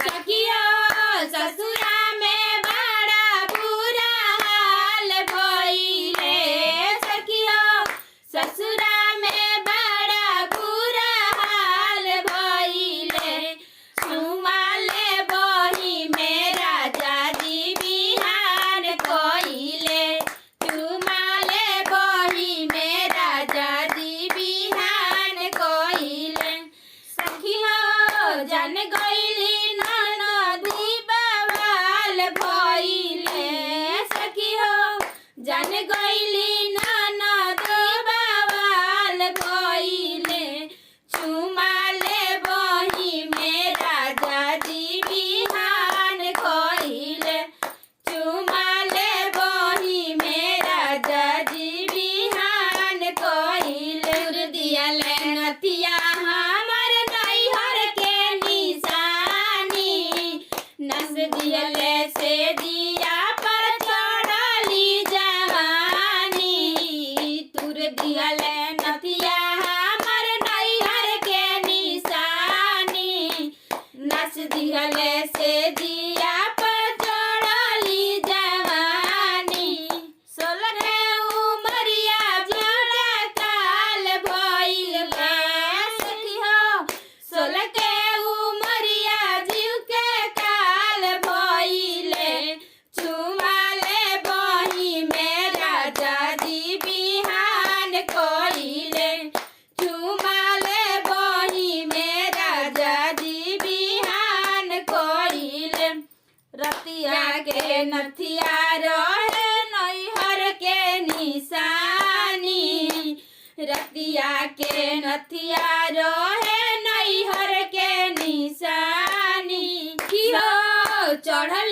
सखिया ससुरा में बड़ा बुरा हाल भइले। सखिया ससुरा में बड़ा बुरा हाल भइले। चुमाले बही मेरा जादी बिहान कोइले। चुमाले बही मेरा जादी बिहान कोइले। सखिया जान गइली ननदी बवाल भइले। सखिया जान गइली ननदी बवाल भइले। चुमाले बही मेरा जादी बिहान कोइले। चुमाले बही मेरा जादी बिहान कोइले। तुर दियाले नथिया हमर नैहर के निशानी। नस दियले से दिया पर चढ़ली जवानी। तुर दियले नथिया हमर नैहर के निशानी। नस दियले से दिया पर चढ़ली जवानी। सोलहे उमरिया जोड़ा काल भइले। सखिया सोलह के उमरिया जीव के काल भइले। चुमाले बही मेरा जादी बिहान कोइले। चुमाले बही मेरा जादी बिहान कोइले। रतिया के नथिया रहे नैहर के निशानी। रतिया के नथिया रहे नैहर के निशानी। कियो चढ़ल